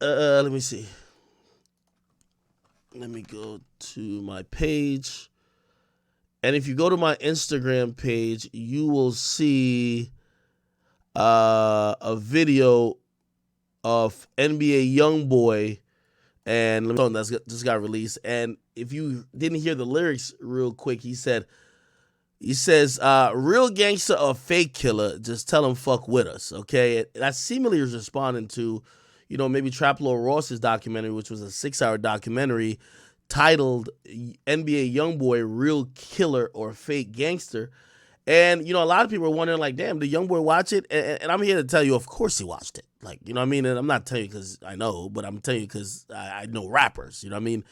Let me see. Let me go to my page. And if you go to my Instagram page, you will see a video of NBA Youngboy and song that's just got released. And if you didn't hear the lyrics real quick, he says, real gangster or fake killer, just tell him fuck with us, okay? That seemingly is responding to, maybe Trap Lord Ross's documentary, which was a 6-hour documentary titled NBA Youngboy, Real Killer or Fake Gangster. And, a lot of people are wondering, like, damn, did Youngboy watch it? And I'm here to tell you, of course he watched it. Like, you know what I mean? And I'm not telling you because I know, but I'm telling you because I know rappers, you know what I mean?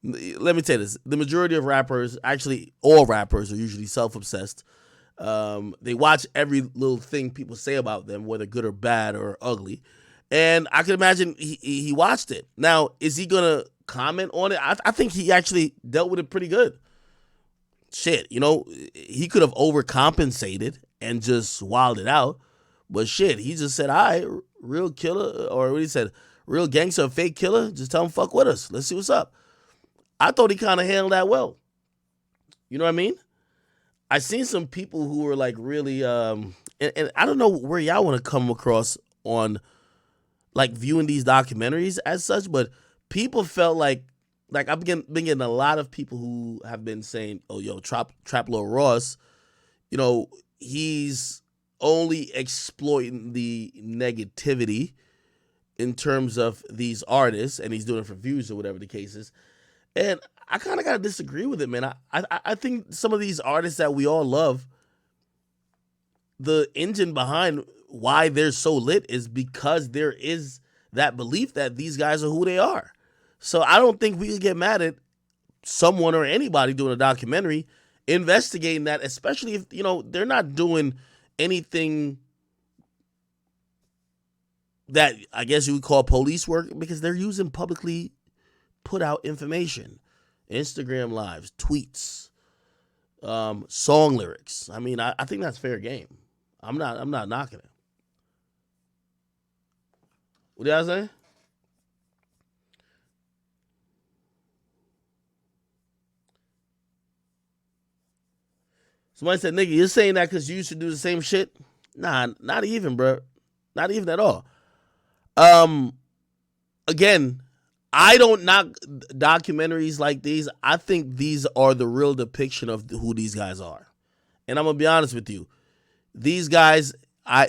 Let me tell you this. The majority of rappers, actually all rappers, are usually self-obsessed. They watch every little thing people say about them, whether good or bad or ugly. And I can imagine he watched it. Now, is he going to comment on it? I think he actually dealt with it pretty good. Shit, he could have overcompensated and just wilded out. But shit, he just said, all right, real killer, or what he said, real gangster or fake killer, just tell him fuck with us. Let's see what's up. I thought he kind of handled that well. You know what I mean? I seen some people who were like really, and I don't know where y'all want to come across on like viewing these documentaries as such, but people felt like I've been getting a lot of people who have been saying, oh, yo, Trap Lord Ross, he's only exploiting the negativity in terms of these artists, and he's doing it for views or whatever the case is. And I kind of got to disagree with it, man. I think some of these artists that we all love, the engine behind why they're so lit is because there is that belief that these guys are who they are. So I don't think we could get mad at someone or anybody doing a documentary investigating that, especially if, they're not doing anything that I guess you would call police work, because they're using publicly put out information, Instagram lives, tweets, song lyrics. I mean, I think that's fair game. I'm not knocking it. What did I say? Somebody said, nigga, you're saying that because you used to do the same shit? Nah, not even, bro. Not even at all. Again, I don't knock documentaries like these. I think these are the real depiction of who these guys are. And I'm gonna be honest with you. These guys,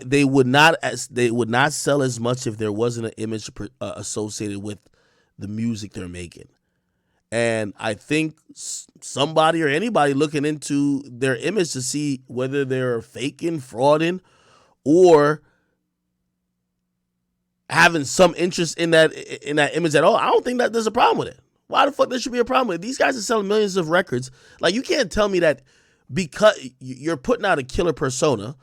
they would not sell as much if there wasn't an image associated with the music they're making. And I think somebody or anybody looking into their image to see whether they're faking, frauding, or having some interest in that image at all, I don't think that there's a problem with it. Why the fuck there should be a problem with it? These guys are selling millions of records. Like, you can't tell me that because you're putting out a killer persona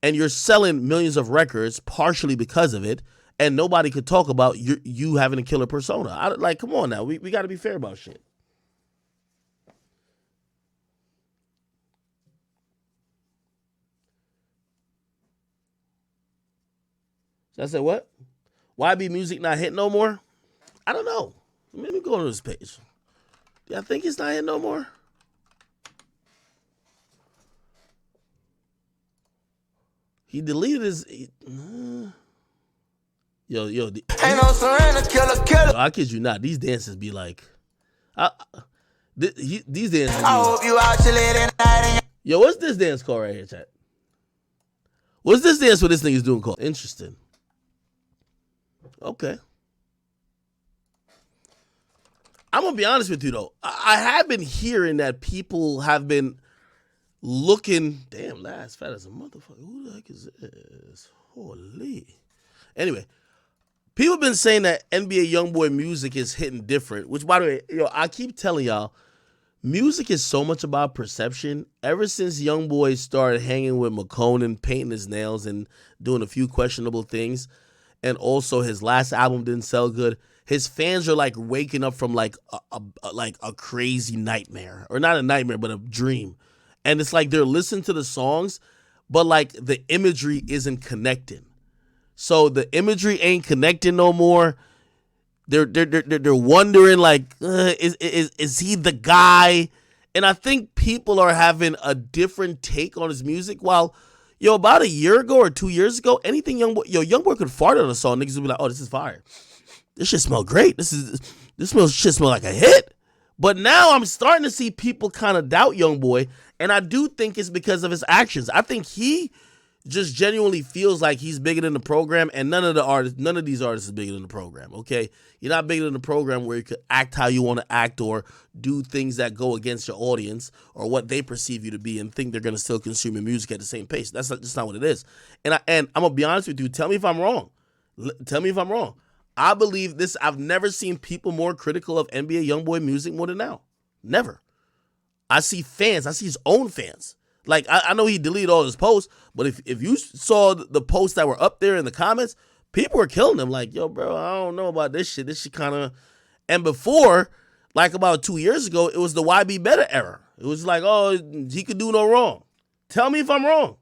and you're selling millions of records partially because of it, and nobody could talk about you having a killer persona. Come on now. We got to be fair about shit. So I said, what? YB Music not hit no more? I don't know. Let me go to this page. Do I think it's not hit no more? He deleted his... Yo, ain't no surrender, killer. Yo, I kid you not. These dances be like... these dances be... I hope you actually tonight. Yo, what's this dance called right here, chat? What's this dance what this thing is doing called? Interesting. Okay. I'm going to be honest with you, though. I have been hearing that people have been looking... Damn, last fat as a motherfucker. Who the heck is this? Holy. Anyway, people have been saying that NBA Youngboy music is hitting different, which, by the way, I keep telling y'all, music is so much about perception. Ever since Youngboy started hanging with McConan, painting his nails and doing a few questionable things, and also his last album didn't sell good, his fans are like waking up from like a crazy nightmare, or not a nightmare, but a dream. And it's like they're listening to the songs, but like the imagery isn't connecting. So the imagery ain't connecting no more. They're wondering like, is he the guy? And I think people are having a different take on his music. While about a year ago or 2 years ago, anything Youngboy could fart on a song, niggas would be like, oh, this is fire. This shit smell great. This shit smell like a hit. But now I'm starting to see people kind of doubt Youngboy, and I do think it's because of his actions. I think he just genuinely feels like he's bigger than the program, and none of these artists is bigger than the program, okay? You're not bigger than the program where you could act how you want to act or do things that go against your audience or what they perceive you to be and think they're going to still consume your music at the same pace. That's not what it is. And I'm going to be honest with you. Tell me if I'm wrong. Tell me if I'm wrong. I believe this. I've never seen people more critical of NBA Youngboy music more than now. Never. I see fans. I see his own fans. Like, I know he deleted all his posts, but if you saw the posts that were up there in the comments, people were killing him. Like, yo, bro, I don't know about this shit. This shit kind of... And before, like about 2 years ago, it was the YB Better era. It was like, oh, he could do no wrong. Tell me if I'm wrong.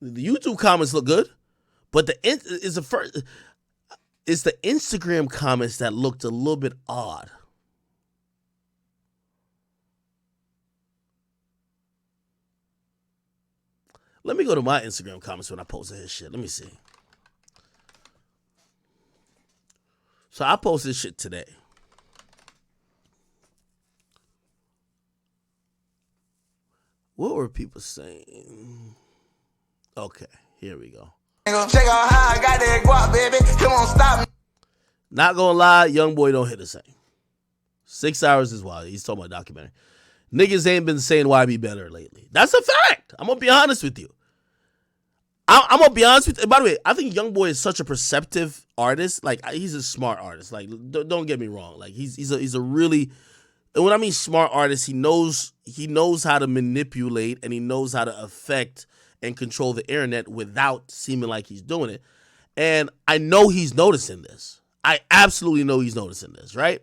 The YouTube comments look good, but it's the Instagram comments that looked a little bit odd. Let me go to my Instagram comments when I posted his shit. Let me see. So I posted shit today. What were people saying? Okay, here we go. Check out how I got that guap, baby. Come on, stop me. Not gonna lie, Youngboy don't hit the same. 6 hours is wild. He's talking about documentary. Niggas ain't been saying YB Better lately. That's a fact. I'm gonna be honest with you. I'm gonna be honest with you. By the way, I think Youngboy is such a perceptive artist. Like, he's a smart artist. Like, don't get me wrong. Like, he's a really... And when I mean smart artist, he knows how to manipulate and he knows how to affect and control the internet without seeming like he's doing it. And I know he's noticing this. I absolutely know he's noticing this, right?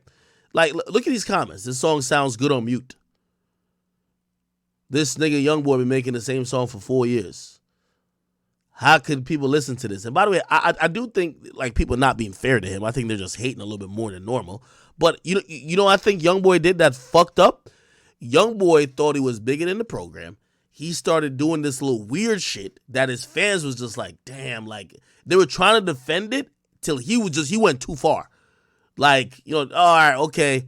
Like, look at these comments. This song sounds good on mute. This nigga Youngboy been making the same song for 4 years. How could people listen to this? And by the way, I do think like people not being fair to him. I think they're just hating a little bit more than normal. But you know I think Youngboy did that fucked up. Youngboy thought he was bigger than the program. He started doing this little weird shit that his fans was just like, damn, like they were trying to defend it till he went too far. Like, all right, okay.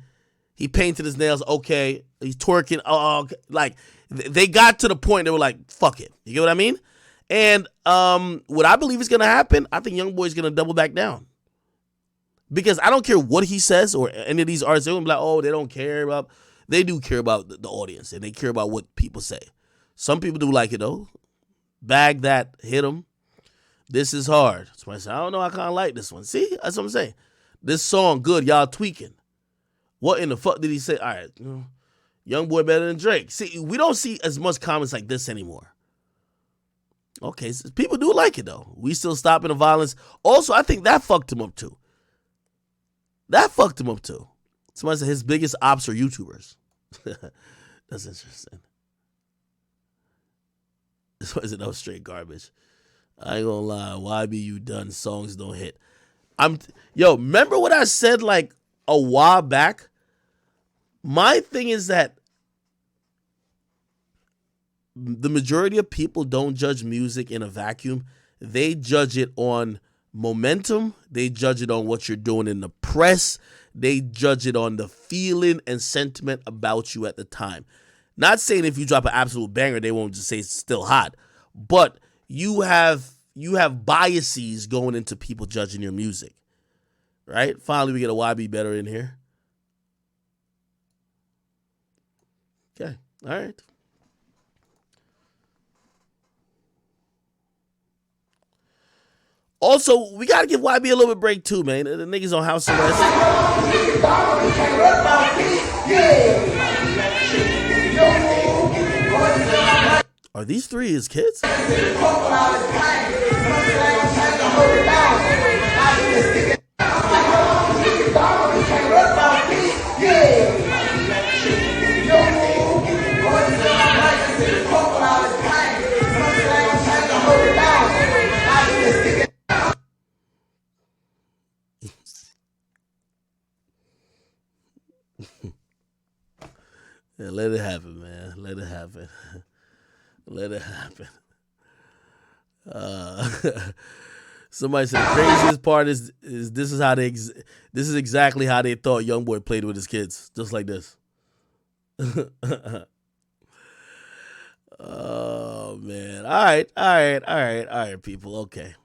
He painted his nails, okay. He's twerking, okay. Like they got to the point they were like, fuck it. You get what I mean? And what I believe is gonna happen, I think Youngboy's gonna double back down. Because I don't care what he says or any of these artists, they're gonna be like, oh, they don't care about. They do care about the audience and they care about what people say. Some people do like it though. Bag that, hit them. This is hard. Somebody say, I don't know, I kind of like this one. See, that's what I'm saying. This song good, y'all tweaking. What in the fuck did he say? All right, Youngboy better than Drake. See, we don't see as much comments like this anymore. Okay, so people do like it though. We still stopping the violence. Also, I think that fucked him up too. Somebody said his biggest ops are YouTubers. That's interesting. This wasn't no straight garbage. I ain't gonna lie. YB, you done. Songs don't hit. Remember what I said like a while back? My thing is that the majority of people don't judge music in a vacuum. They judge it on momentum. They judge it on what you're doing in the press. They judge it on the feeling and sentiment about you at the time. Not saying if you drop an absolute banger, they won't just say it's still hot. But you have biases going into people judging your music. Right? Finally, we get a YB Better in here. Okay. All right. Also, we got to give YB a little bit of break too, man. The niggas on house arrest. Are these three his kids? Yeah, let it happen, man. Let it happen. Let it happen. Uh, somebody said the craziest part is this is exactly how they thought YoungBoy played with his kids, just like this. Oh man! All right, all right, all right, all right, people. Okay.